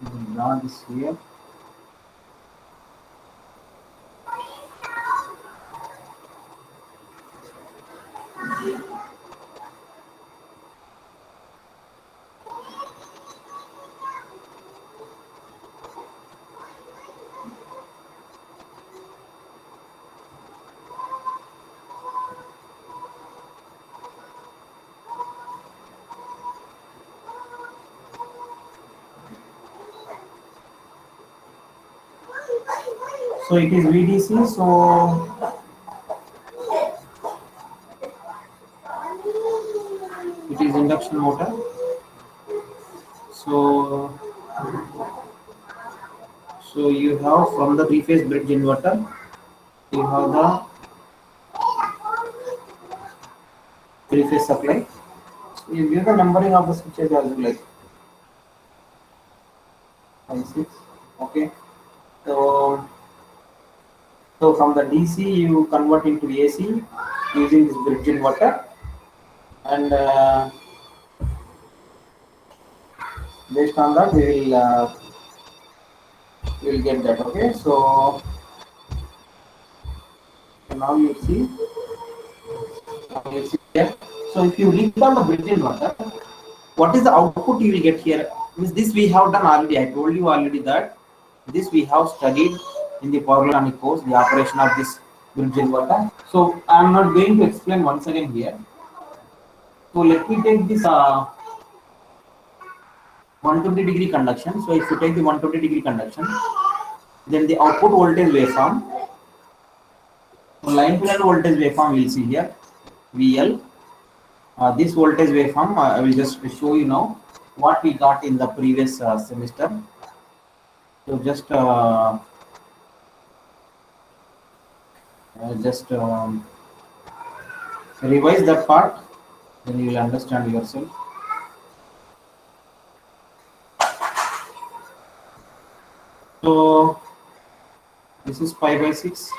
Draw this here. So it is VDC. So it is induction motor. So you have from the three-phase bridge inverter, you have the three-phase supply. So you give the numbering of the switches as well, like 5, 6. Okay. So from the DC you convert into AC using this bridge inverter, and based on that we will get that. Okay. So now you see here. So if you recall the bridge inverter, what is the output you will get here? Means this we have done already. I told you already that this we have studied in the power electronic course, the operation of this bridge inverter. So I am not going to explain once again here. So let me take this 120-degree conduction. So if you take the 120-degree conduction, then the output voltage waveform, line to line voltage waveform we will see here, VL. This voltage waveform, I will just show you now what we got in the previous semester. So just revise that part, then you will understand yourself. So this is 5 by 6.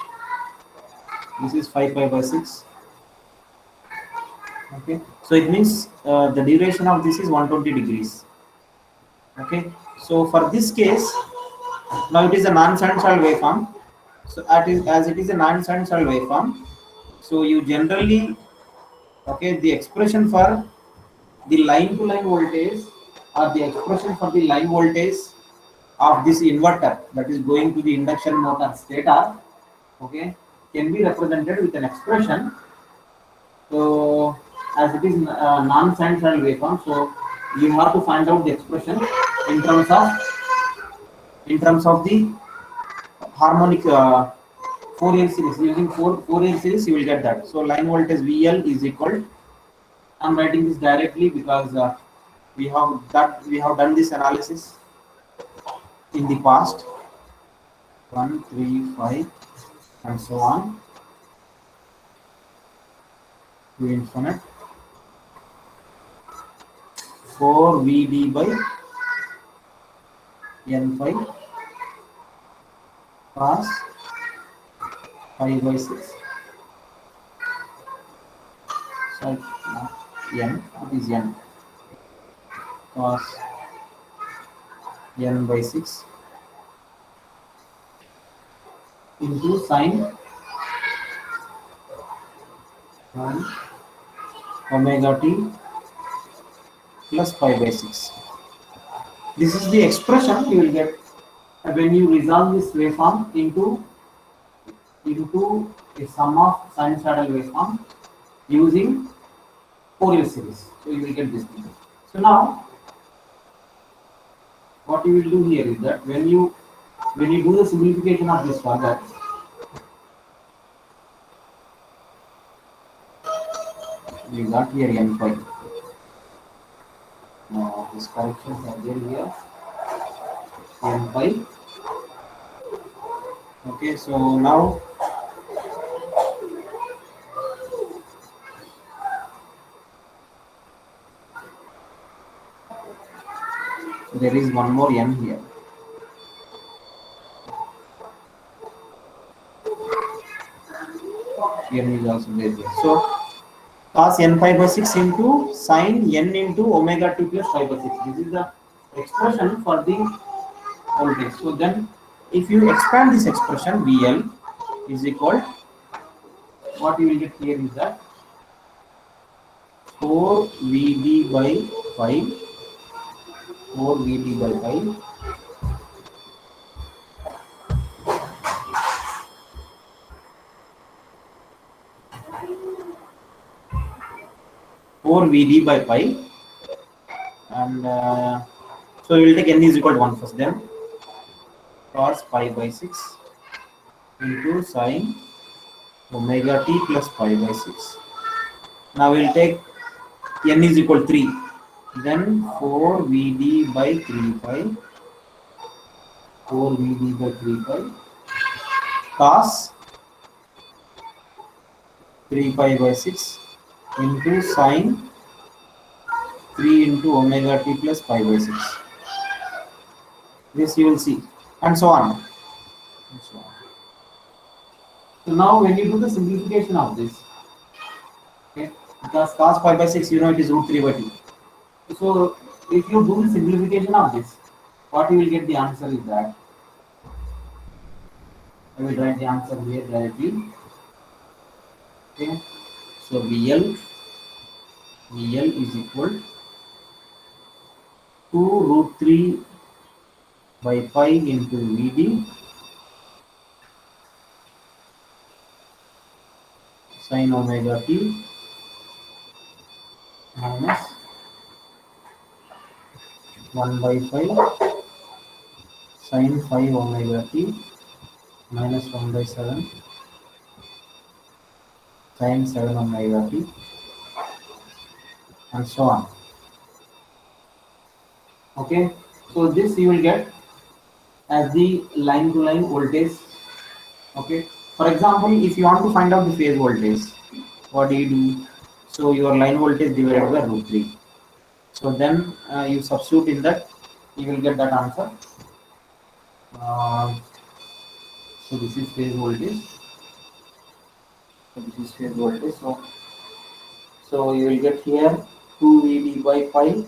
This is 5 pi by 6. Okay. So it means the duration of this is 120 degrees. Okay. So for this case, now it is a non-sinusoidal waveform. So as it is a non-sinusoidal waveform, so you generally, okay, the expression for the line to line voltage, or the expression for the line voltage of this inverter that is going to the induction motor stator, okay, can be represented with an expression. So as it is non-sinusoidal waveform, so you have to find out the expression in terms of the harmonic Fourier series. Using Fourier series, you will get that. So line voltage VL is equal. I'm writing this directly because we have done this analysis in the past. 1, 3, 5, and so on to infinite. 4 VD by N5 cos 5 by 6. So N, what is N? Cos N by 6 into sine omega t plus 5 by 6. This is the expression you will get when you resolve this waveform into a sum of sinusoidal waveform using Fourier series. So you will get this thing. So now what you will do here is that when you do the simplification of this further, you got here N5. Now this corrections are there here. N5. Okay, so now there is one more N here. N is also there. So cos N5 by 6 into sine N into omega t plus 5 by 6. This is the expression for the voltage. So then, if you expand this expression, VL is equal, what you will get here is that 4 VD by 5, 4 VD by 5, 4 VD by 5, and so we will take n is equal to 1 first, then cos pi by 6 into sine omega t plus pi by 6. Now we will take n is equal to 3, then 4 VD by 3 pi, 4 VD by 3 pi, cos 3 pi by 6 into sine 3 into omega t plus pi by 6. This you will see, and so on. And so on. So now when you do the simplification of this, okay, because cos pi by 6, you know it is root 3 by 2. So if you do the simplification of this, what you will get the answer is that, I will write the answer here directly. Okay, so VL is equal to root 3 by 5 into VD sin omega t minus 1 by 5 sin 5 omega t minus 1 by 7 sin 7 omega t, and so on. Okay, so this you will get as the line to line voltage. Okay, for example, if you want to find out the phase voltage, what do you do? So your line voltage divided by root 3. So then you substitute in that, you will get that answer. So this is phase voltage. So you will get here 2 VD by 5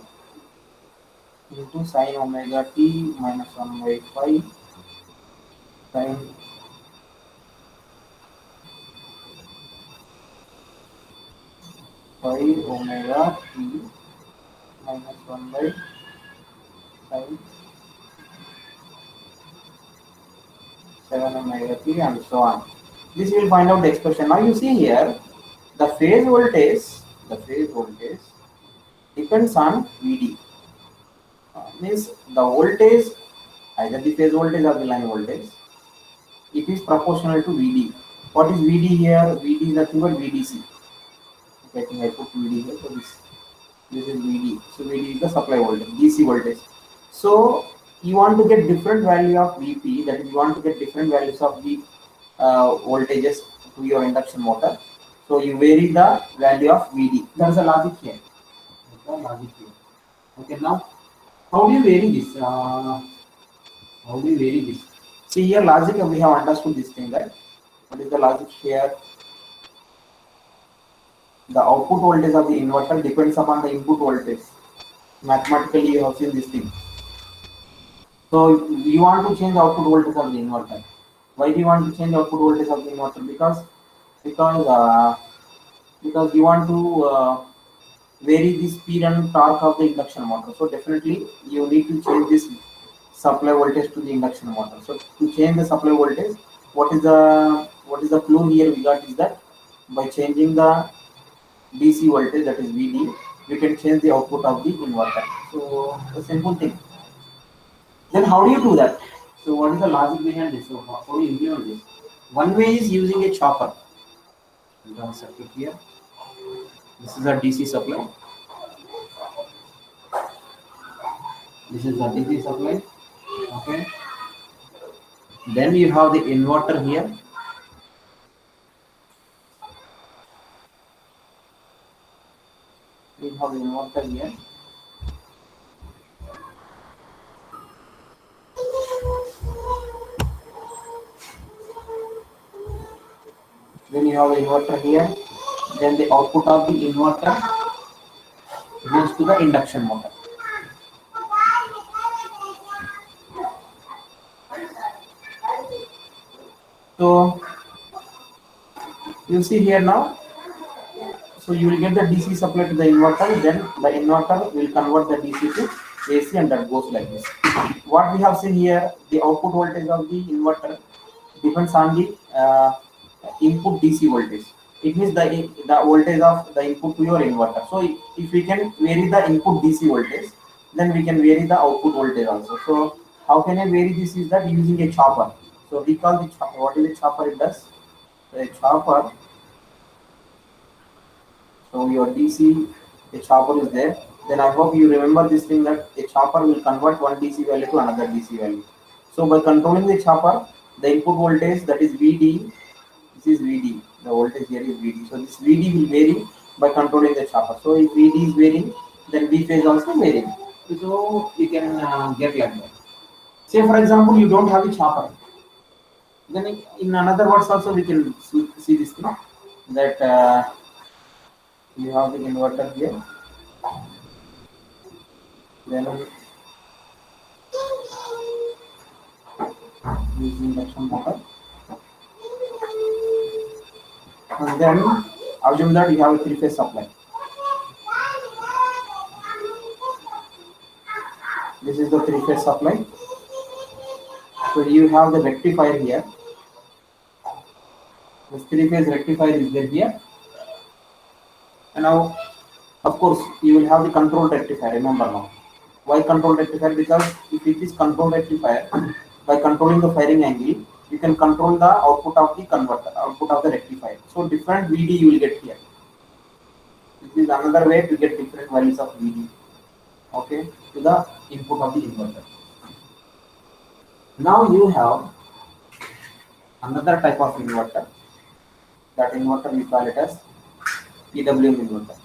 into sin omega t minus 1 by 5 sin 5 omega t minus 1 by sin 7 omega t, and so on. This you will find out the expression. Now you see here the phase voltage depends on VD. Means the voltage, either the phase voltage or the line voltage, it is proportional to VD. What is VD here? VD is nothing but VDC. Okay, I think I put VD here. So this is VD. So VD is the supply voltage, DC voltage. So you want to get different value of VP, that is, you want to get different values of the voltages to your induction motor. So you vary the value of VD. There is a logic here. Okay, now how do you vary this? See here, logic, we have understood this thing, right? What is the logic here? The output voltage of the inverter depends upon the input voltage. Mathematically, you have seen this thing. So you want to change output voltage of the inverter. Why do you want to change output voltage of the inverter? Because you want to vary the speed and torque of the induction motor. So definitely you need to change this supply voltage to the induction motor. So to change the supply voltage, what is the clue here we got is that by changing the DC voltage, that is VD, we can change the output of the inverter. So a simple thing. Then how do you do that? So what is the logic behind this? So how do you implement this? One way is using a chopper. Run circuit here. This is a DC supply. Okay. Then you have the inverter here. Then you have the inverter here. Then the output of the inverter goes to the induction motor. So you see here now, so you will get the DC supply to the inverter, then the inverter will convert the DC to AC, and that goes like this. What we have seen here, the output voltage of the inverter depends on the input DC voltage. It means the voltage of the input to your inverter. So if we can vary the input DC voltage, then we can vary the output voltage also. So how can I vary this? Is that using a chopper. So we call the chopper. What is a chopper? It does. So a chopper. So your DC, a chopper is there. Then I hope you remember this thing that a chopper will convert one DC value to another DC value. So by controlling the chopper, the input voltage, that is VD, this is VD. The voltage here is VD. So this VD will vary by controlling the chopper. So if VD is varying, then V phase also varying. So you can get like that. Say for example, you don't have a chopper. Then in another words also we can see this thing that you have the inverter here. Then using induction motor, and then assume that you have a three-phase supply. This is the three-phase supply. So you have the rectifier here. This three-phase rectifier is there here. And now, of course, you will have the control rectifier. Remember now. Why control rectifier? Because if it is control rectifier, by controlling the firing angle, you can control the output of the converter, output of the rectifier. So different VD you will get here. This is another way to get different values of VD. Okay, to the input of the inverter. Now you have another type of inverter. That inverter we call it as PWM inverter.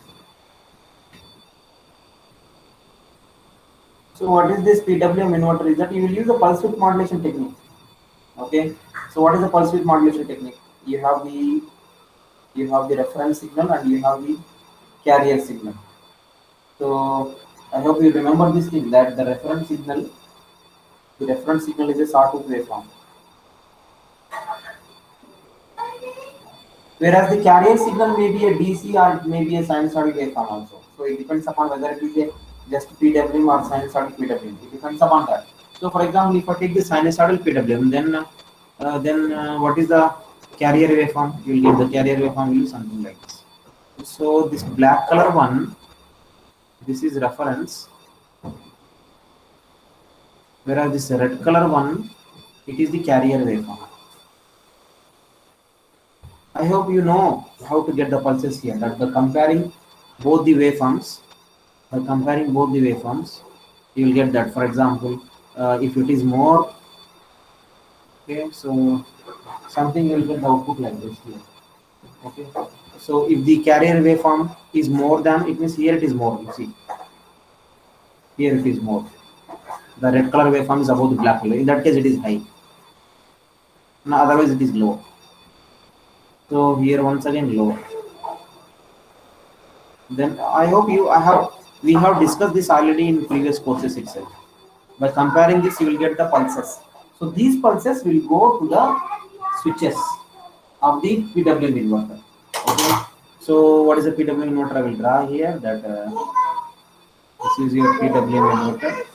So what is this PWM inverter? Is that you will use the pulse width modulation technique. Okay. So what is the pulse width modulation technique? You have the reference signal and you have the carrier signal. So I hope you remember this thing that the reference signal is a sawtooth waveform. Whereas the carrier signal may be a DC or maybe a sinusoidal waveform also. So it depends upon whether it is a just PWM or sinusoidal PWM. It depends upon that. So for example, if I take the sinusoidal PWM, then what is the carrier waveform? You will get the carrier waveform will be something like this. So this black color one, this is reference, whereas this red color one, it is the carrier waveform. I hope you know how to get the pulses here. That by comparing both the waveforms, you will get that. For example, if it is more, okay, so something will get the output like this here. Okay, so if the carrier waveform is more than, it means here it is more. You see, here it is more. The red color waveform is above the black color. In that case, it is high. Now, otherwise, it is low. So here once again low. Then I hope we have discussed this already in previous courses itself. By comparing this, you will get the pulses. So these pulses will go to the switches of the PWM inverter. Okay. So what is a PWM inverter? I will draw here that this is your PWM inverter.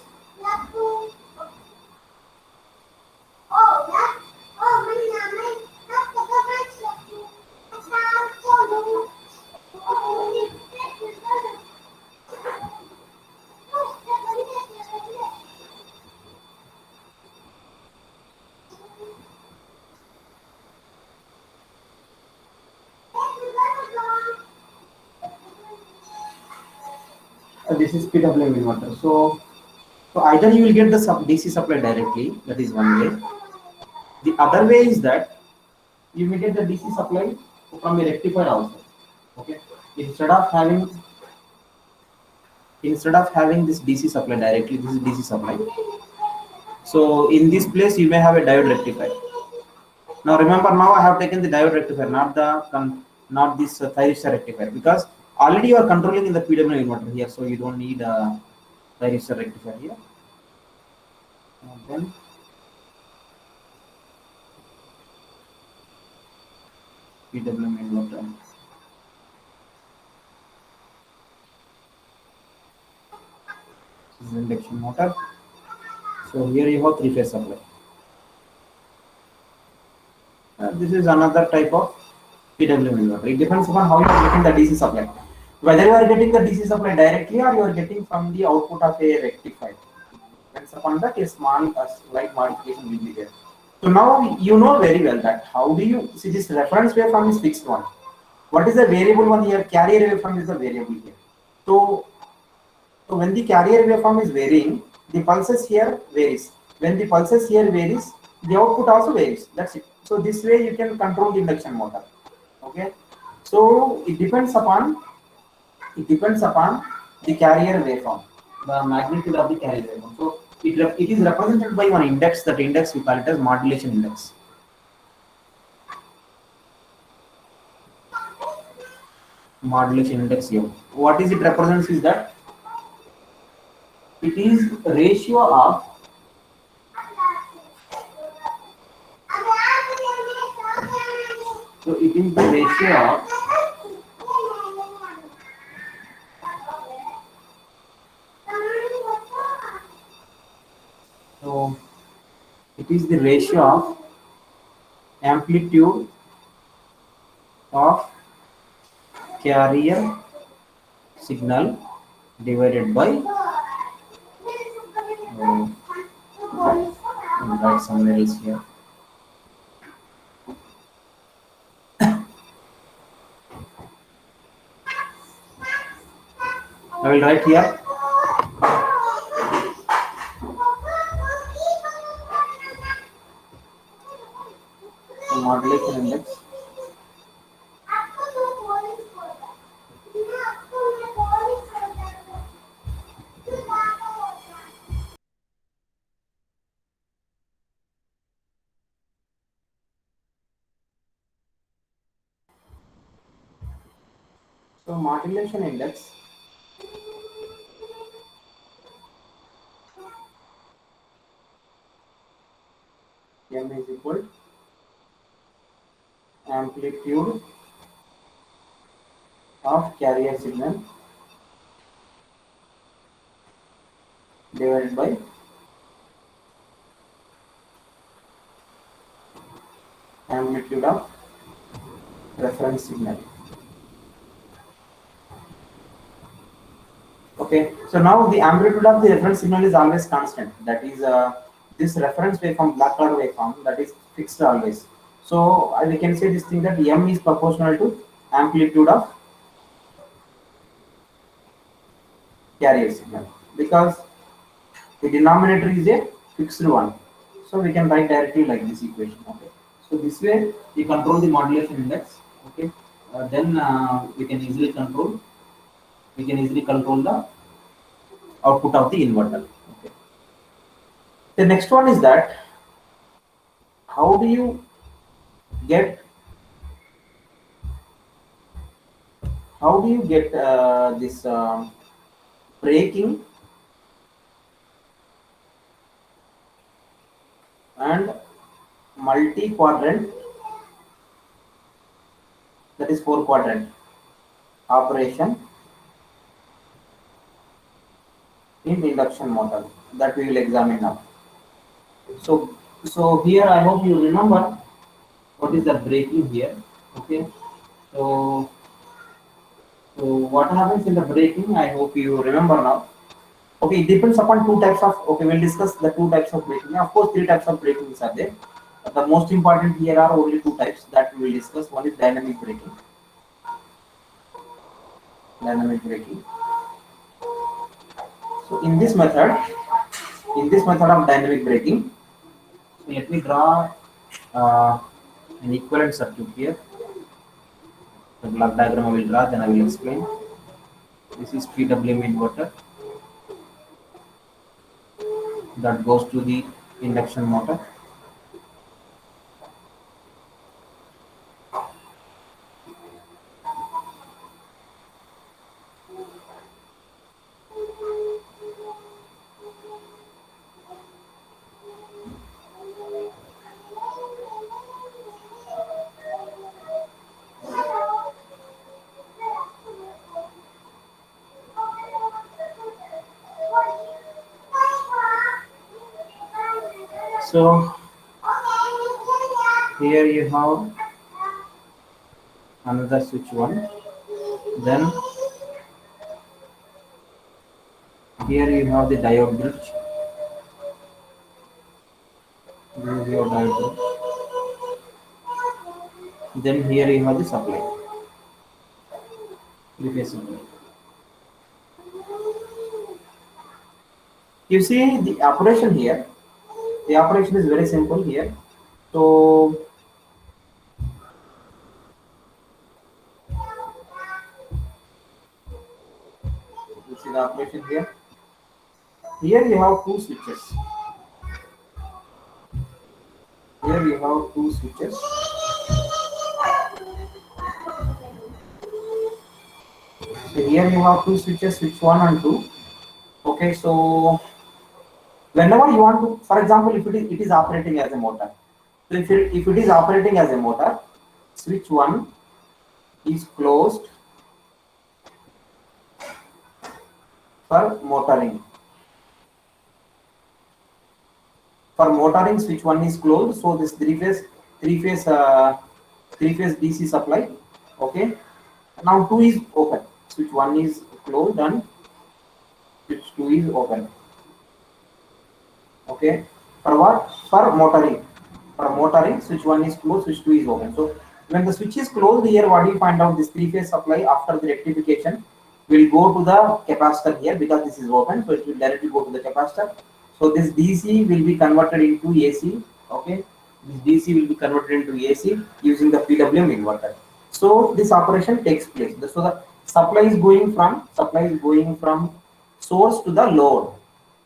This is PWM inverter. So either you will get the DC supply directly, that is one way. The other way is that you may get the DC supply from a rectifier also. Okay, instead of having this DC supply directly, this is DC supply. So in this place you may have a diode rectifier. Now remember, now I have taken the diode rectifier, not this thyristor rectifier, because already you are controlling in the PWM inverter here, so you don't need a thyristor rectifier here. And then PWM inverter. This is induction motor. So here you have three-phase supply. This is another type of PWM inverter. It depends upon how you are getting the DC supply. Whether you are getting the DC supply directly or you are getting from the output of a rectifier. Depends upon that a small slight modification will be there. So now you know very well that how do you see this reference waveform is fixed one. What is the variable one here? Carrier waveform is the variable here. So, so when the carrier waveform is varying, the pulses here varies. When the pulses here varies, the output also varies. That's it. So this way you can control the induction motor. Okay. So it depends upon the carrier waveform, the magnitude of the carrier waveform. So it is represented by one index. That index we call it as modulation index. Modulation index here. What is it represents is that it is ratio of so it is the ratio of so it is the ratio of amplitude of carrier signal divided by I'll write somewhere else here. I will write here the modulation index. So modulation index M is equal amplitude of carrier signal divided by amplitude of reference signal. Okay, so now the amplitude of the reference signal is always constant. That is this reference waveform, black color waveform, that is fixed always. So we can say this thing that M is proportional to amplitude of carrier signal because the denominator is a fixed one. So we can write directly like this equation. Okay. So this way we control the modulation index. Okay. Then we can easily control. We can easily control the output of the inverter. Okay. The next one is that how do you get this braking and multi-quadrant, that is four quadrant operation in induction motor that we will examine now. So here I hope you remember what is the braking here. Okay. So so what happens in the braking? I hope you remember now. Okay, it depends upon two types of. Okay, we'll discuss the two types of braking. Of course, three types of brakings are there. The most important here are only two types that we will discuss. One is dynamic braking. Dynamic braking. So in this method of dynamic braking, let me draw uh, an equivalent circuit here. The block diagram I will draw, then I will explain. This is PWM inverter that goes to the induction motor. So here you have another switch one. Then here you have the diode bridge. This is your diode bridge. Then here you have the supply, three-phase supply. You see the operation here. The operation is very simple here. So you see the operation here. Here you have two switches. Here you have two switches. So here you have two switches, switch 1 and 2. Okay, so whenever you want to, for example, if it is operating as a motor. So if it is operating as a motor, switch 1 is closed for motoring. For motoring, switch 1 is closed. So this three-phase DC supply. Okay. Now 2 is open. Switch 1 is closed and switch 2 is open. Okay. For what? For motoring. For motoring, switch 1 is closed, switch 2 is open. So when the switch is closed here, what do you find out? This three-phase supply after the rectification will go to the capacitor here because this is open. So it will directly go to the capacitor. So this DC will be converted into AC. Okay. This DC will be converted into AC using the PWM inverter. So this operation takes place. So the supply is going from source to the load.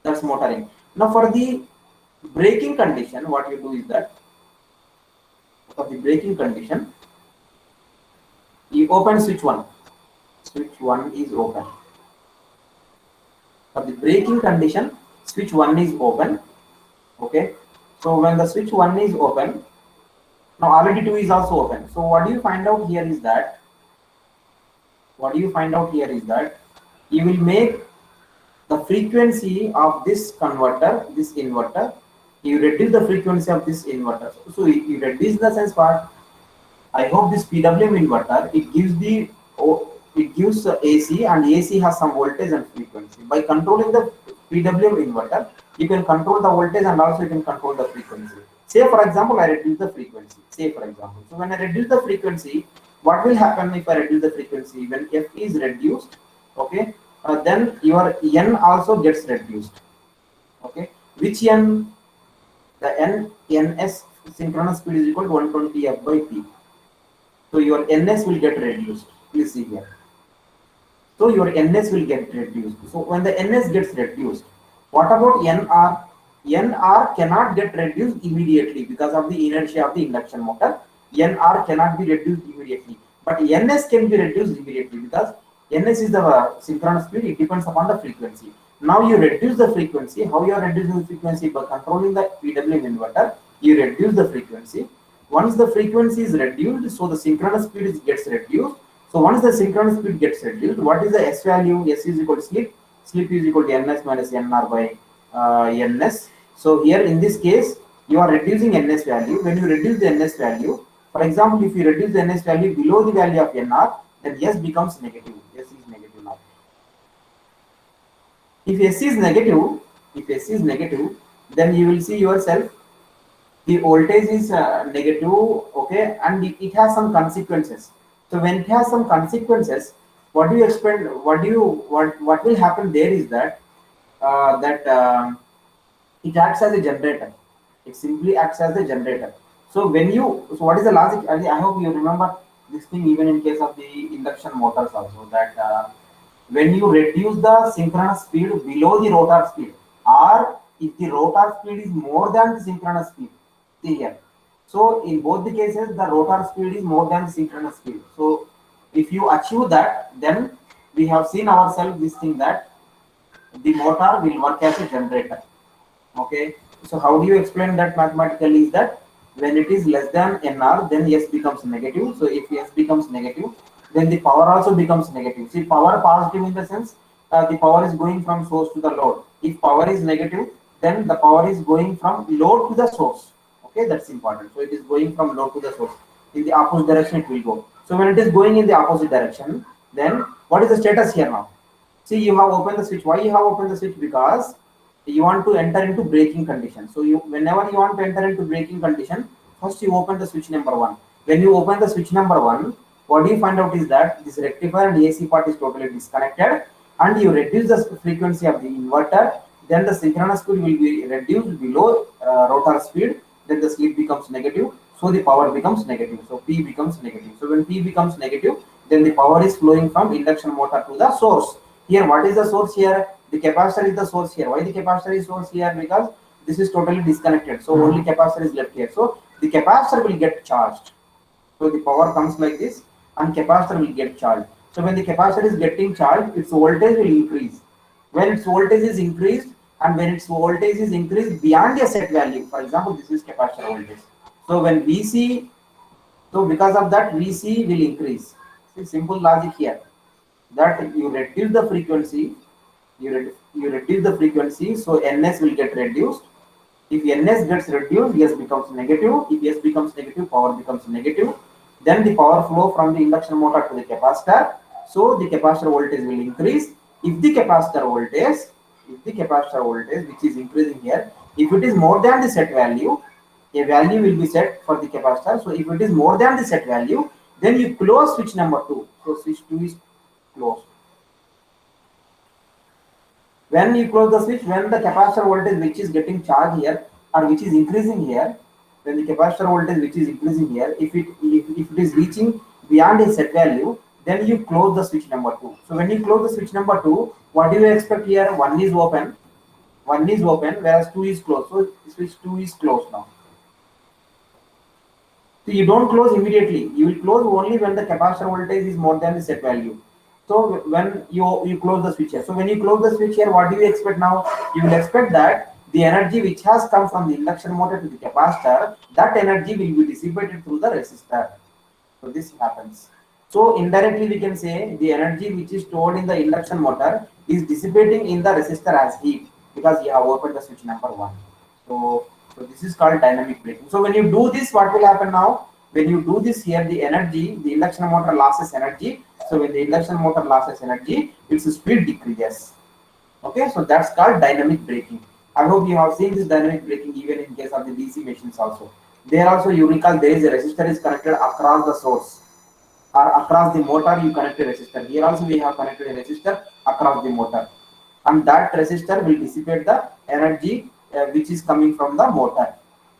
That's motoring. Now for the braking condition, what you do is that for the braking condition, you open switch 1. Switch 1 is open. For the braking condition, switch 1 is open. Okay. So when the switch 1 is open, now already 2 is also open. So what do you find out here is that you will make the frequency of this converter, this inverter, you reduce the frequency of this inverter. So you reduce the sense part. I hope this PWM inverter, it gives AC, and AC has some voltage and frequency. By controlling the PWM inverter, you can control the voltage and also you can control the frequency. Say for example, I reduce the frequency. Say for example, so when I reduce the frequency, what will happen if I reduce the frequency? When F is reduced, okay, then your N also gets reduced. Okay, which N? The Ns synchronous speed is equal to 120 F by P. So your Ns will get reduced. Please see here. So your Ns will get reduced. So when the Ns gets reduced, what about Nr? Nr cannot get reduced immediately because of the inertia of the induction motor. Nr cannot be reduced immediately, but Ns can be reduced immediately because Ns is the synchronous speed. It depends upon the frequency. Now you reduce the frequency. How you are reducing the frequency? By controlling the PWM inverter, you reduce the frequency. Once the frequency is reduced, so the synchronous speed gets reduced. So once the synchronous speed gets reduced, what is the S value? S is equal to slip. Slip is equal to Ns minus Nr by Ns. So here in this case, you are reducing Ns value. When you reduce the Ns value, for example, if you reduce the Ns value below the value of Nr, then S becomes negative. S is negative now. If S is negative, then you will see yourself the voltage is negative, okay, and it has some consequences. So when it has some consequences, what do you expect? What will happen there is that it acts as a generator. It simply acts as a generator. So what is the logic? I hope you remember this thing even in case of the induction motors also, that when you reduce the synchronous speed below the rotor speed, or if the rotor speed is more than the synchronous speed, see here. So in both the cases, the rotor speed is more than the synchronous speed. So if you achieve that, then we have seen ourselves this thing that the motor will work as a generator. Okay. So how do you explain that mathematically? Is that when it is less than Nr, then S becomes negative. So if S becomes negative, then the power also becomes negative. See, power positive in the sense the power is going from source to the load. If power is negative, then the power is going from load to the source. Okay, that's important. So it is going from load to the source. In the opposite direction it will go. So when it is going in the opposite direction, then what is the status here now? See, you have opened the switch. Why you have opened the switch? Because you want to enter into braking condition. So you, whenever you want to enter into braking condition, first you open the switch number one. When you open the switch number one, what do you find out is that this rectifier and AC part is totally disconnected, and you reduce the frequency of the inverter. Then the synchronous speed will be reduced below rotor speed. Then the slip becomes negative, so the power becomes negative. So P becomes negative. So when P becomes negative, then the power is flowing from induction motor to the source. Here, what is the source here? The capacitor is the source here. Why the capacitor is source here? Because this is totally disconnected. So only capacitor is left here. So the capacitor will get charged. So the power comes like this, and capacitor will get charged. So when the capacitor is getting charged, its voltage will increase. When its voltage is increased, and when its voltage is increased beyond a set value, for example, this is capacitor voltage. So when VC, so because of that, VC will increase. See, simple logic here, that you reduce the frequency, you reduce the frequency, so Ns will get reduced. If Ns gets reduced, S becomes negative. If S becomes negative, power becomes negative. Then the power flow from the induction motor to the capacitor. So the capacitor voltage will increase. If the capacitor voltage, which is increasing here, if it is more than the set value, a value will be set for the capacitor. So if it is more than the set value, then you close switch number two. So switch two is closed. When you close the switch, when the capacitor voltage which is getting charged here or which is increasing here, when the capacitor voltage which is increasing here, if it is reaching beyond a set value, then you close the switch number two. So when you close the switch number two, what do you expect here? One is open, whereas two is closed. So switch two is closed now. So you don't close immediately. You will close only when the capacitor voltage is more than the set value. So when you close the switch here. So when you close the switch here, what do you expect now? You will expect that the energy which has come from the induction motor to the capacitor, that energy will be dissipated through the resistor. So this happens. So indirectly we can say the energy which is stored in the induction motor is dissipating in the resistor as heat, because you have opened the switch number one. So this is called dynamic braking. So when you do this, what will happen now? When you do this here, the energy, the induction motor loses energy. So when the induction motor loses energy, its speed decreases. Okay, so that's called dynamic braking. I hope you have seen this dynamic braking even in case of the DC machines also. There also you recall there is a resistor is connected across the source, or across the motor you connect a resistor. Here also we have connected a resistor across the motor, and that resistor will dissipate the energy which is coming from the motor.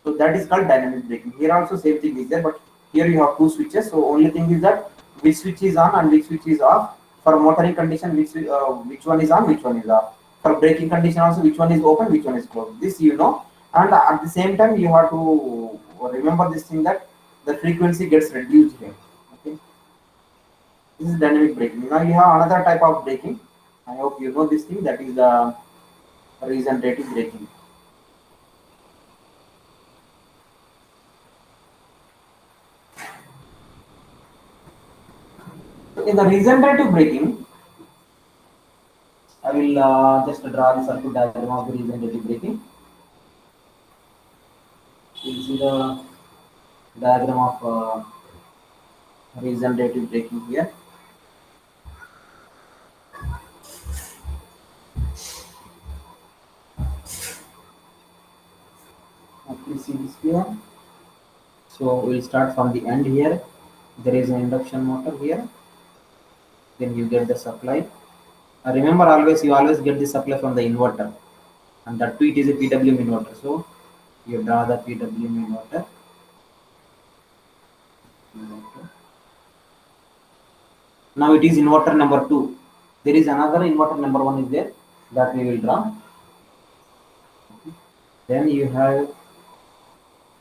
So that is called dynamic braking. Here also same thing is there, but here you have two switches. So only thing is that which switch is on and which switch is off. For motoring condition, which one is on, which one is off. For braking condition also, which one is open, which one is closed. This you know, and at the same time you have to remember this thing, that the frequency gets reduced here. Okay, this is dynamic braking. Now you have another type of braking. I hope you know this thing, that is the regenerative braking. So in the regenerative braking, I will just draw the circuit diagram of the regenerative braking. You will see the diagram of regenerative braking here. Please see this here. So we'll start from the end here. There is an induction motor here. Then you get the supply. Remember, always you always get the supply from the inverter, and that too it is a PWM inverter. So you draw the PWM inverter. Now it is inverter number two. There is another inverter number one is there, that we will draw. Then you have,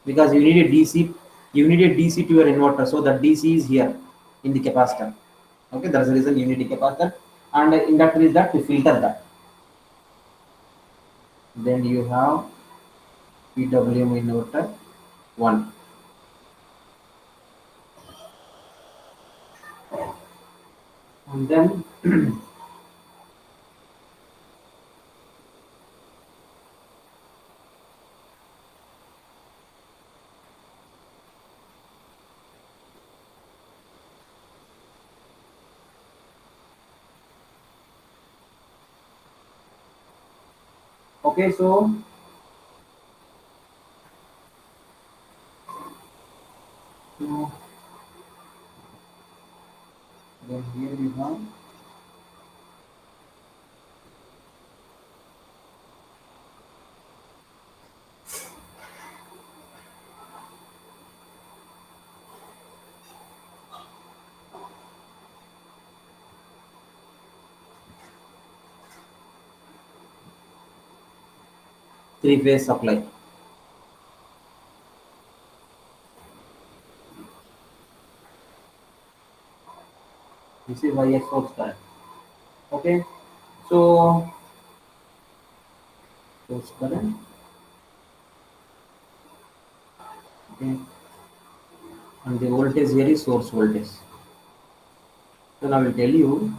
because you need a DC, you need a DC to your inverter. So that DC is here in the capacitor. Okay, that's the reason you need a capacitor, and inductor is that to filter that. Then you have PWM inverter one. And then so, in the regenerative braking, Okay, so uh, then here we have three-phase supply. This is Ix source current. Okay, so source current. Okay, and the voltage here is source voltage. So now I will tell you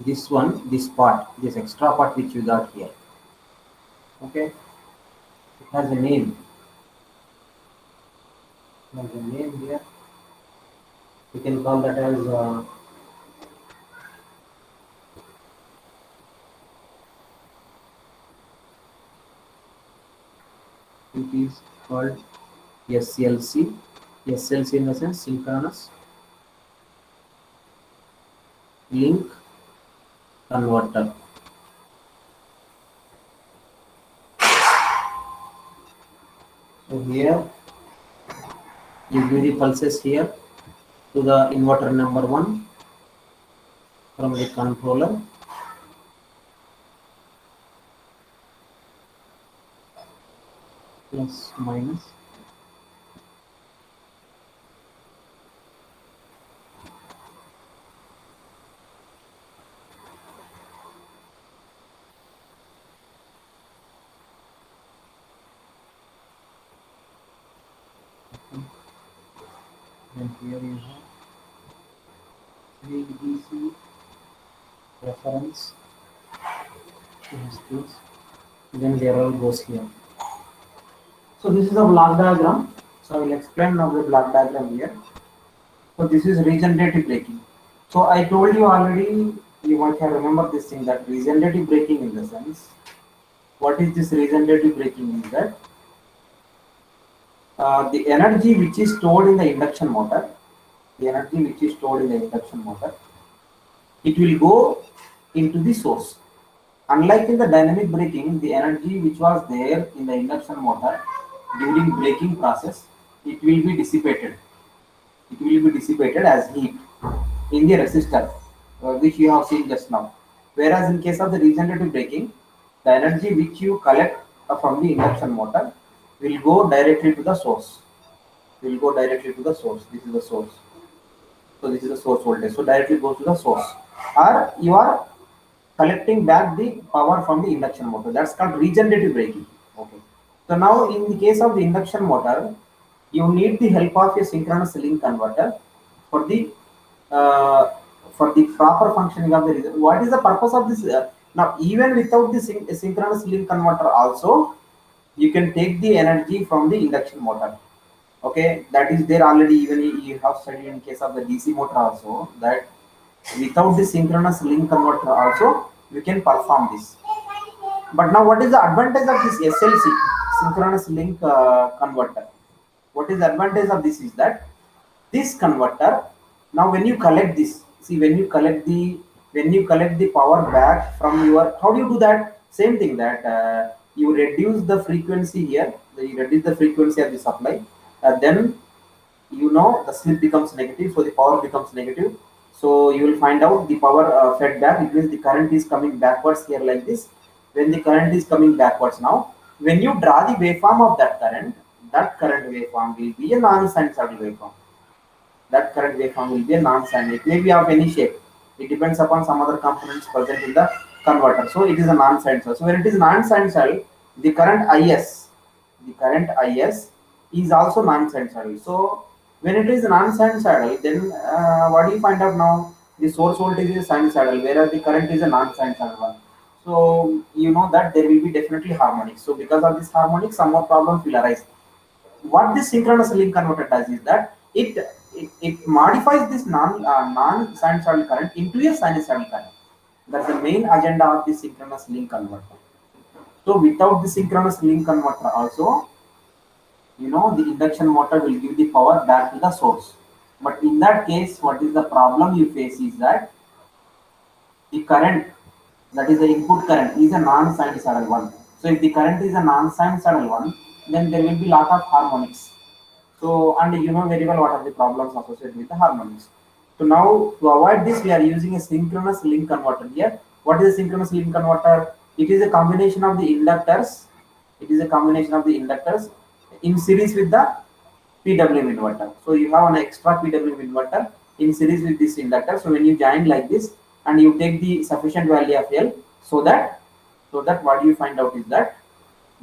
this one, this part, this extra part which you got here. Okay, it has a name. It has a name here. You can call that as it is called SLC. SLC in the sense synchronous link converter. So here you give the pulses here to the inverter number 1 from the controller. Plus minus. And here you have VDC reference. This. Then the error goes here. So this is a block diagram. So I will explain now the block diagram here. So this is regenerative braking. So I told you already, you might have remembered this thing, that regenerative braking in the sense, what is this regenerative braking is that the energy which is stored in the induction motor, it will go into the source. Unlike in the dynamic braking, the energy which was there in the induction motor during braking process, it will be dissipated. It will be dissipated as heat in the resistor, which you have seen just now. Whereas in case of the regenerative braking, the energy which you collect from the induction motor will go directly to the source. This is the source. So this is the source voltage. So directly goes to the source. Or you are collecting back the power from the induction motor. That's called regenerative braking. Okay. So now in the case of the induction motor, you need the help of a synchronous link converter for the uh, proper functioning of the reason. What is the purpose of this? Now even without the synchronous link converter also, you can take the energy from the induction motor. Okay, that is there already. Even you have studied in case of the DC motor also, that without the synchronous link converter also we can perform this. But now what is the advantage of this SLC, synchronous link converter? What is the advantage of this is that this converter, now when you collect this, see, when you collect the power back from your, how do you do that? Same thing, that you reduce the frequency here, you reduce the frequency of the supply, then the slip becomes negative, so the power becomes negative. So you will find out the power fed back, it means the current is coming backwards here like this. When the current is coming backwards, now when you draw the waveform of that current waveform will be a non-sinusoidal waveform. That current waveform will be a non-sinusoidal. It may be of any shape. It depends upon some other components present in the converter. So it is a non-sinusoidal. So when it is non-sinusoidal, the current IS is also non-sinusoidal. So when it is non-sinusoidal, then what do you find out now? The source voltage is sinusoidal, whereas the current is a non-sinusoidal one. So you know that there will be definitely harmonics. So because of this harmonics, some more problems will arise. What this synchronous link converter does is that it modifies this non-sinusoidal current into a sinusoidal current. That's the main agenda of this synchronous link converter. So without the synchronous link converter also, the induction motor will give the power back to the source. But in that case, what is the problem you face is that the current, that is the input current, is a non-sinusoidal one. So if the current is a non-sinusoidal one, then there will be lot of harmonics. So, and you know very well what are the problems associated with the harmonics. So now to avoid this, we are using a synchronous link converter here. What is a synchronous link converter? It is a combination of the inductors. It is a combination of the inductors in series with the PWM inverter. So you have an extra PWM inverter in series with this inductor. So when you join like this and you take the sufficient value of L, so that what you find out is that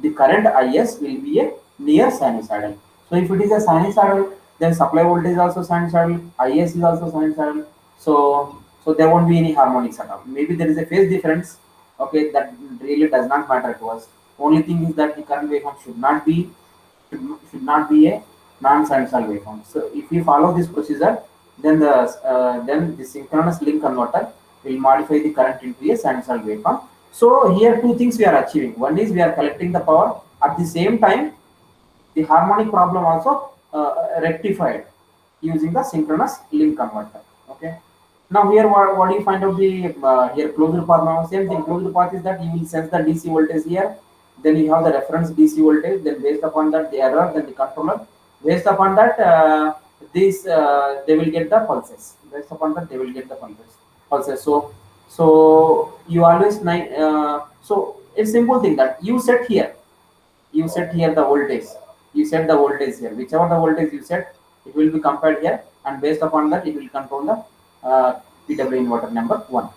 the current Is will be a near sinusoidal. So if it is a sinusoidal, then supply voltage is also sinusoidal, Is is also sinusoidal. So there won't be any harmonics at all. Maybe there is a phase difference. Okay, that really does not matter to us. Only thing is that the current waveform should not be a non-sinusoidal waveform. So if you follow this procedure, then the synchronous link converter will modify the current into a sinusoidal waveform. So here two things we are achieving. One is we are collecting the power. At the same time, the harmonic problem also rectified using the synchronous link converter. Okay. Now here what do you find out the here closed path? Now same thing. Closed path is that you will sense the DC voltage here. Then you have the reference DC voltage. Then based upon that the error, then the controller. Based upon that they will get the pulses. Based upon that they will get the pulses. So you always so it's simple thing that you set here the voltage, you set the voltage here, whichever the voltage you set, it will be compared here, and based upon that it will control the PW inverter number 1.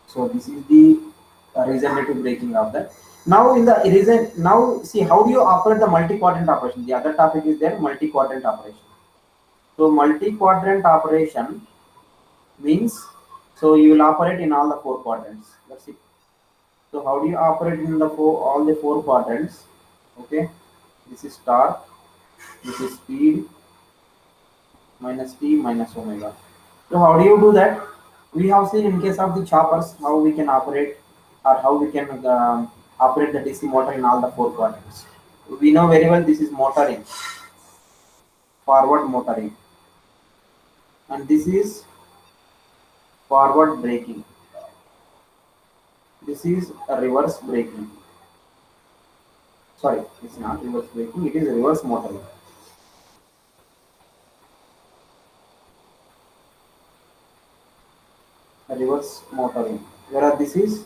So this is the regenerative braking of that. Now in the reason, now see how do you operate the multi-quadrant operation. The other topic is there, multi-quadrant operation. So multi-quadrant operation means, so you will operate in all the 4 quadrants. That's it. So how do you operate in the all the 4 quadrants? Okay, this is torque, this is speed, minus t minus omega. So how do you do that? We have seen in case of the choppers how we can operate, or how we can operate the DC motor in all the 4 quadrants. We know very well this is motoring, forward motoring, and this is forward braking. This is a reverse braking. Sorry, it's not reverse braking, it is reverse motoring. Reverse motoring, whereas this is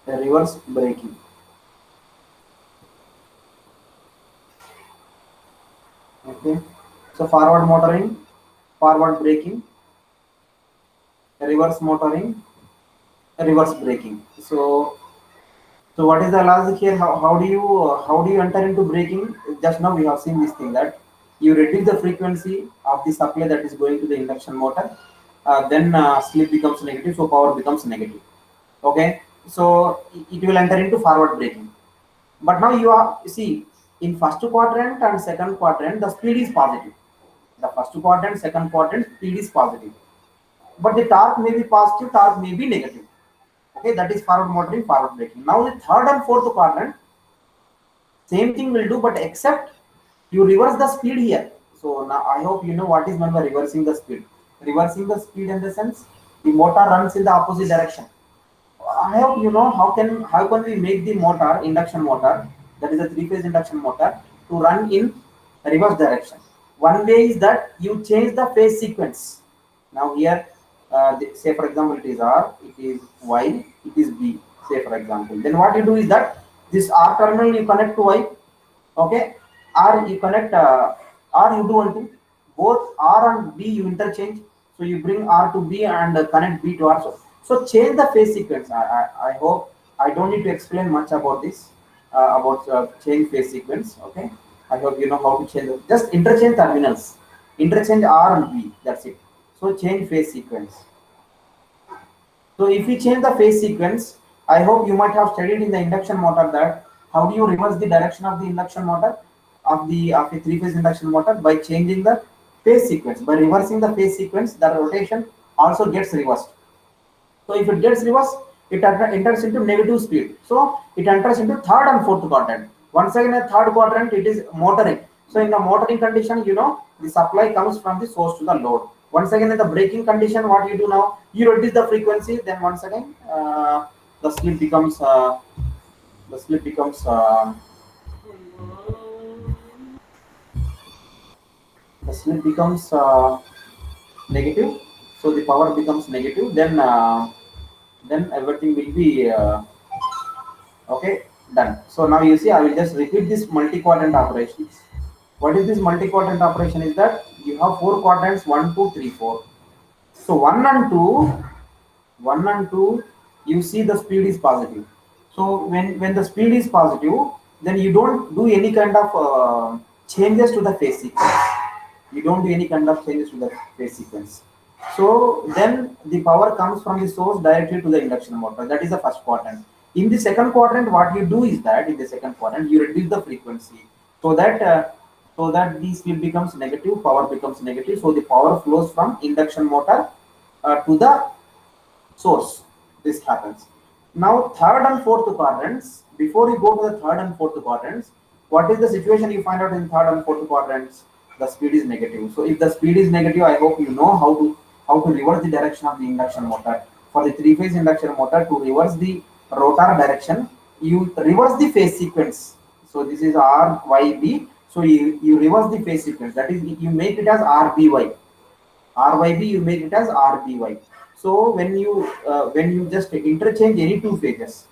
a reverse braking. Okay, so forward motoring, forward braking, reverse motoring, reverse braking. So what is the logic here? How do you enter into braking? Just now we have seen this thing that you reduce the frequency of the supply that is going to the induction motor, then slip becomes negative, so power becomes negative. Okay, so it will enter into forward braking. But now you see in first quadrant and second quadrant the speed is positive. The first quadrant, second quadrant speed is positive, but the torque may be positive, torque may be negative. Okay, that is forward motoring, forward braking. Now the third and fourth quadrant, same thing will do, but except you reverse the speed here. So now I hope you know what is meant by reversing the speed. Reversing the speed in the sense the motor runs in the opposite direction. I hope you know how can we make the motor, induction motor, that is a three-phase induction motor, to run in reverse direction. One way is that you change the phase sequence. Now here, say for example, it is R, it is Y, it is B. Say for example, then what you do is that this R terminal you connect to Y, okay, R you connect R, you do one thing, both R and B you interchange. So you bring R to B and connect B to R. So change the phase sequence. I hope I don't need to explain much about this, about change phase sequence. Okay, I hope you know how to change. Just interchange terminals, interchange R and B. That's it. So change phase sequence. So if you change the phase sequence, I hope you might have studied in the induction motor that how do you reverse the direction of the induction motor of a three-phase induction motor by changing the phase sequence. By reversing the phase sequence, the rotation also gets reversed. So if it gets reversed, it enters into negative speed. So it enters into third and fourth quadrant. Once again, a third quadrant, it is motoring. So in the motoring condition, the supply comes from the source to the load. Once again, in the braking condition, what you do now, you reduce the frequency. Then once again, the slip becomes the slip becomes the slip becomes negative. So the power becomes negative. Then everything will be okay, done. So now you see, I will just repeat this multi-quadrant operations. What is this multi-quadrant operation? Is that you have four quadrants: 1, 2, 3, 4. So one and two, you see the speed is positive. So when the speed is positive, then you don't do any kind of changes to the phase sequence. You don't do any kind of changes to the phase sequence. So then the power comes from the source directly to the induction motor. That is the first quadrant. In the second quadrant, what you do is that in the second quadrant you reduce the frequency, so that the speed becomes negative, power becomes negative. So the power flows from induction motor to the source. This happens. Now third and fourth quadrants, before you go to the third and fourth quadrants, what is the situation you find out in third and fourth quadrants? The speed is negative. So if the speed is negative, I hope you know how to reverse the direction of the induction motor. For the three-phase induction motor, to reverse the rotor direction, you reverse the phase sequence. So this is RYB. So you reverse the phase sequence. That is, you make it as RBY. RYB, you make it as RBY. So when you just interchange any two phases,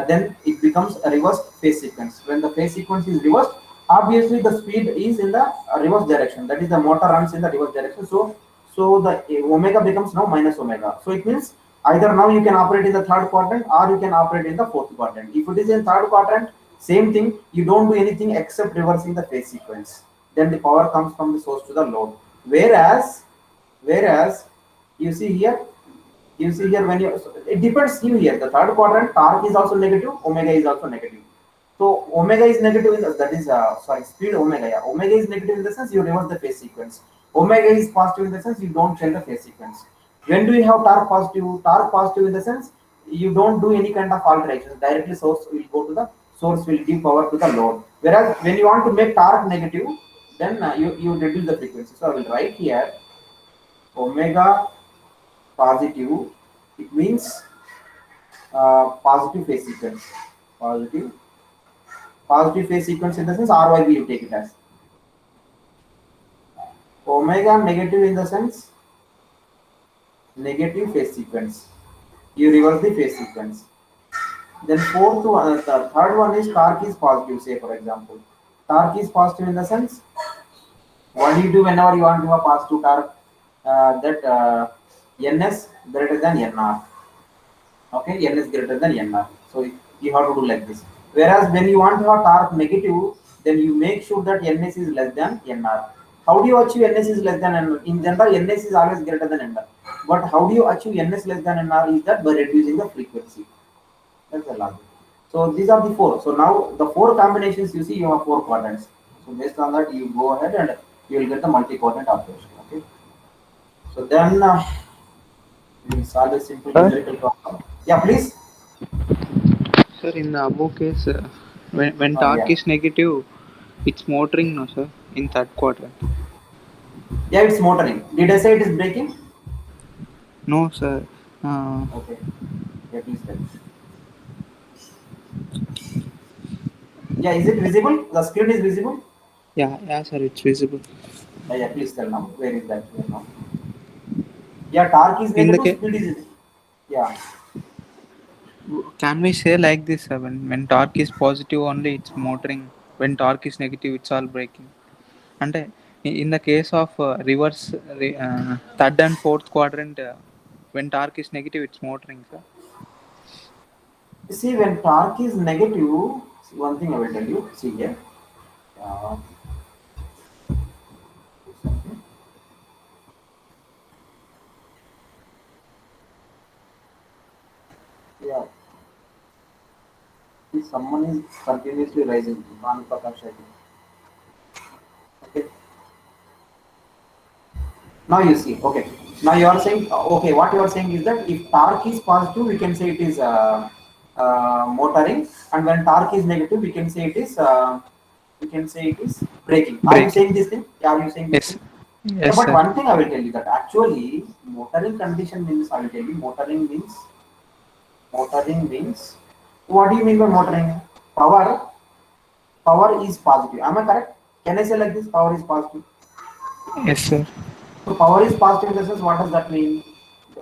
then it becomes a reversed phase sequence. When the phase sequence is reversed, obviously the speed is in the reverse direction. That is, the motor runs in the reverse direction. So the omega becomes now minus omega. So it means either now you can operate in the third quadrant or you can operate in the fourth quadrant. If it is in third quadrant, same thing. You don't do anything except reversing the phase sequence. Then the power comes from the source to the load. Whereas you see here, when you, it depends you here. The third quadrant, torque is also negative, omega is also negative. So omega is negative in the, that is speed omega. Yeah, omega is negative in the sense you reverse the phase sequence. Omega is positive in the sense you don't change the phase sequence. When do you have torque positive? Torque positive in the sense you don't do any kind of alterations. Directly source will go to the source, will give power to the load. Whereas when you want to make torque negative, then you reduce the frequency. So I will write here omega positive. It means positive phase sequence. Positive positive phase sequence in the sense RYB you take it as. Omega negative in the sense negative phase sequence. You reverse the phase sequence. Then the third one is torque is positive. Say for example, torque is positive in the sense, what do you do whenever you want to have positive torque? That Ns greater than Nr. Okay, N is greater than Nr. So you have to do like this. Whereas when you want to have torque negative, then you make sure that Ns is less than Nr. How do you achieve Ns is less than Nr? In general, Ns is always greater than Nr. But how do you achieve Ns less than Nr is that by reducing the frequency. That's the logic. So these are the four. So now the four combinations, you see you have four quadrants. So based on that, you go ahead and you will get the multi-quadrant operation. Okay. So then we will solve a simple Sir, numerical problem. Yeah, please. sir, in the above case, when torque Yeah. is negative, it's motoring, no, sir, in third quadrant. Yeah, it's motoring. Did I say it is braking? No, sir. Uh, Okay. Yeah, please tell. Yeah, is it visible? The screen is visible? yeah, sir, it's visible. Yeah, please tell now. Where is that here now? Yeah, torque is In the negative, case, speed is. Yeah. can we say like this, sir? When torque is positive only, it's motoring. When torque is negative, it's all braking. And in the case of third and fourth quadrant, when torque is negative, it's motoring, sir. See, when torque is negative, see, one thing I will tell you. See here. Uh, yeah, see, someone is continuously rising. Bhan Prakash, I think. Okay. Now you see. Okay. Now you are saying, okay, what you are saying is that if torque is positive, we can say it is motoring, and when torque is negative, we can say it is braking. Are you Braking. saying this thing? Are you saying this Yes. thing? Yeah, Yes, but sir. one thing I will tell you that actually motoring condition means, I will tell you, motoring means what do you mean by motoring? Power, power is positive. Am I correct? Can I say like this? Power is positive. Yes, sir. So power is positive in the sense, what does that mean?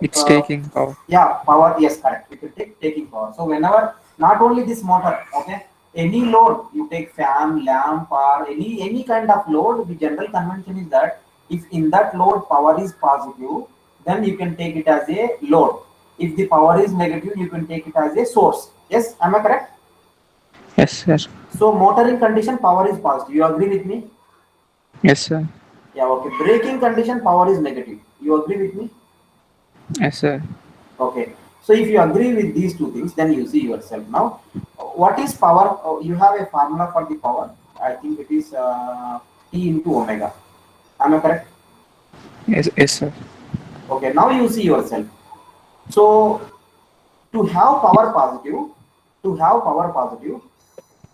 It's Uh, taking power. yeah, power, yes, correct. We can take taking power. So whenever, not only this motor, okay, any load, you take fan, lamp, or any kind of load, the general convention is that if in that load power is positive, then you can take it as a load. If the power is negative, you can take it as a source. Yes, am I correct? Yes, sir. So motoring condition, power is positive. You agree with me? Yes, sir. Yeah, okay. Braking condition, power is negative. You agree with me? Yes, sir. Okay. So if you agree with these two things, then you see yourself. Now, what is power? You have a formula for the power. I think it is T into omega. Am I correct? Yes, yes, sir. Okay. Now you see yourself. So to have power positive, to have power positive,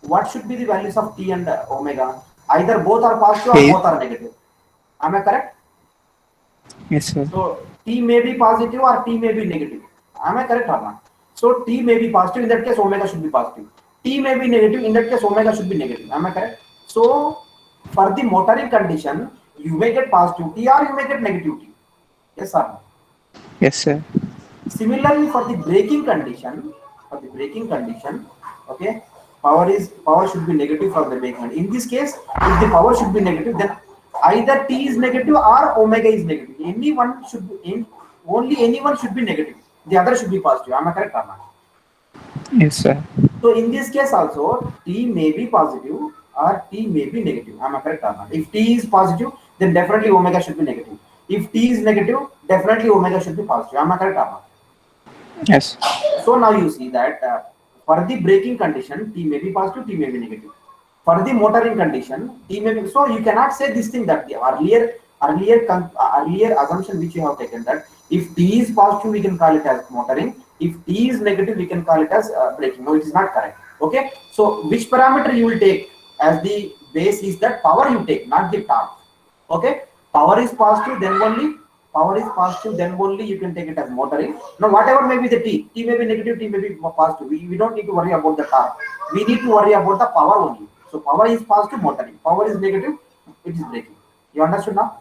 what should be the values of T and omega? Either both are positive or Eight. both are negative. Am I correct? Yes, sir. So T may be positive or T may be negative. Am I correct or not? So T may be positive, in that case omega should be positive. T may be negative, in that case omega should be negative. Am I correct? So for the motoring condition, you may get positive T or you may get negative T. Yes or no? Yes, sir. Similarly, for the braking condition, okay, power should be negative for the braking. In this case, if the power should be negative, then either T is negative or omega is negative. Anyone should be only anyone should be negative. The other should be positive. Am I correct or not? Yes, sir. So in this case also, T may be positive or T may be negative. Am I correct or not? If T is positive, then definitely omega should be negative. If T is negative, definitely omega should be positive. Am I correct or not? Yes. So now you see that for the braking condition, T may be positive, T may be negative. For the motoring condition, T may be, so you cannot say this thing that the earlier assumption which you have taken, that if T is positive, we can call it as motoring. If T is negative, we can call it as braking. No, it is not correct. Okay. So which parameter you will take as the base is that power you take, not the torque. Okay, power is positive, then only you can take it as motoring. Now whatever may be the T may be negative, T may be positive, we don't need to worry about the torque. We need to worry about the power only. So power is positive, motoring. Power is negative, it is braking. You understood now?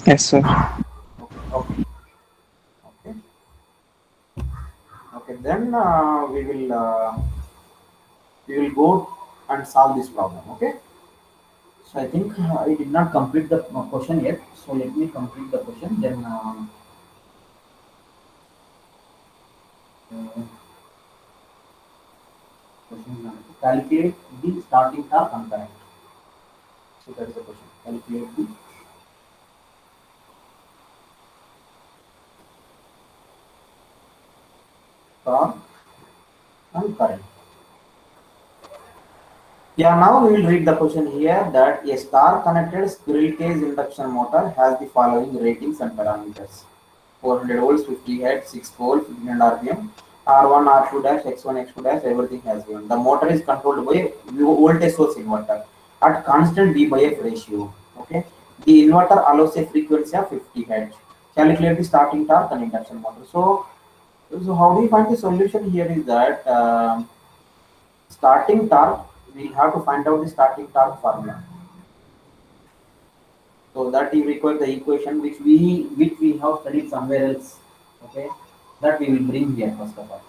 Yes, sir. Okay, okay, okay, okay. Then we will go and solve this problem. Okay. So I think I did not complete the question yet. So let me complete the question. Then uh, question is calculate the starting torque and current. So that is the question. Calculate the torque and current. Yeah, now we will read the question here, that a star connected squirrel cage induction motor has the following ratings and parameters: 400 volts, 50 Hz, 6 pole, 1500 RPM, R1, R2 dash, X1, X2 dash, everything has given. The motor is controlled by a voltage source inverter at constant V by F ratio. Okay, the inverter allows a frequency of 50 Hz. Calculate the starting torque and induction motor. So how do you find the solution here is that starting torque, we have to find out the starting torque formula. So that you require the equation which we have studied somewhere else. Okay, that we will bring here first of all.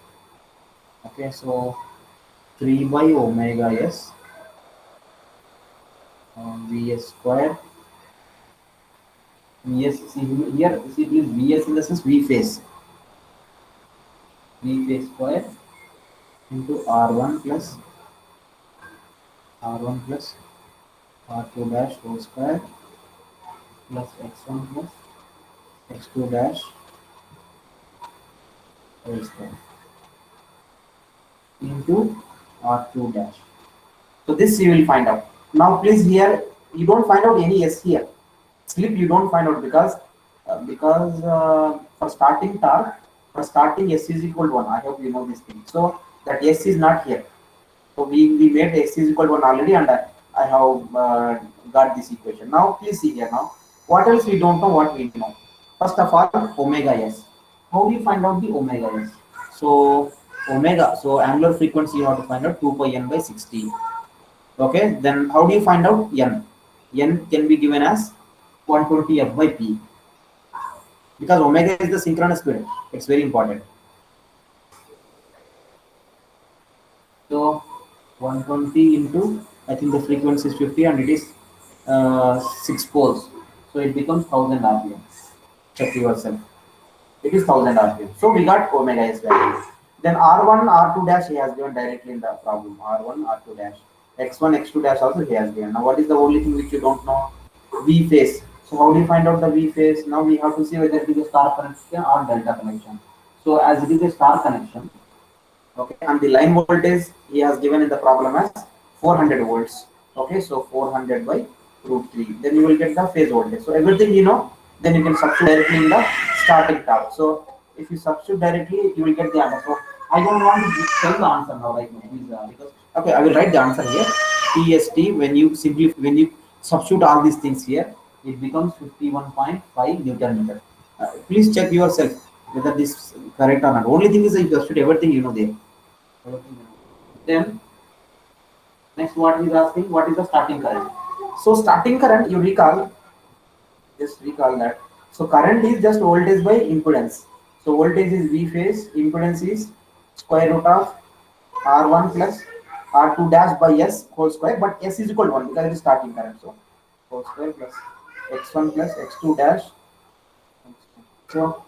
Okay, so 3 by omega s Vs square. Vs, see here, see please, Vs in the sense V phase square into R1 plus R2 dash whole square plus X1 plus X2 dash whole square into R2 dash. So this you will find out. Now please here, you don't find out any S here. Slip you don't find out because Because for starting torque, for starting S is equal to 1. I hope you know this thing. So that S is not here. So we made S is equal to 1 already, and I have got this equation. Now please see here now. What else we don't know, what we know? First of all, omega S. How do you find out the omega S? So omega, so angular frequency you have to find out 2 pi n by 60. Okay, then how do you find out n? N can be given as 120 f by p, because omega is the synchronous speed. It's very important. So 120 into, I think the frequency is 50 and it is 6 poles. So it becomes 1000 RPM. Check yourself. It is 1000 RPM. So we got omega S value. Then R1, R2 dash he has given directly in the problem. R1, R2 dash. X1, X2 dash also he has given. Now what is the only thing which you don't know? V phase. So how do you find out the V phase? Now we have to see whether it is a star connection or delta connection. So as it is a star connection, okay, and the line voltage he has given in the problem as 400 volts. Okay, so 400 by root 3, then you will get the phase voltage. So everything you know, then you can substitute directly in the starting torque. So if you substitute directly, you will get the answer. So I don't want to tell the answer now, like please, because okay, I will write the answer here. TST, when you simply when you substitute all these things here, it becomes 51.5 newton meter. Please check yourself whether this is correct or not. Only thing is that you substitute everything you know there. Then next, what he is asking, what is the starting current? So starting current, you recall, just recall that. So current is just voltage by impedance. So voltage is V phase, impedance is square root of R1 plus R2 dash by S whole square, but S is equal to 1 because it is starting current. So whole square plus X1 plus X2 dash. So,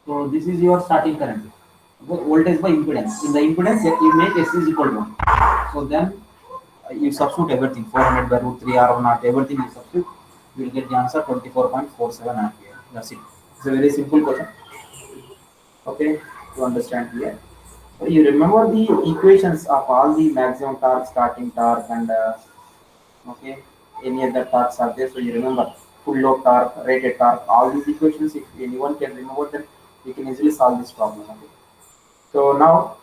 so this is your starting current. Voltage by impedance. In the impedance, you make S is equal to 1. So then you substitute everything, 400 by root 3 R1 not everything you substitute, you will get the answer 24.47 ampere. That's it. It's a very simple question. Okay, to understand here. So you remember the equations of all the maximum torque, starting torque, and okay, any other torques are there. So you remember full load torque, rated torque, all these equations. If anyone can remember them, you can easily solve this problem. Okay. So now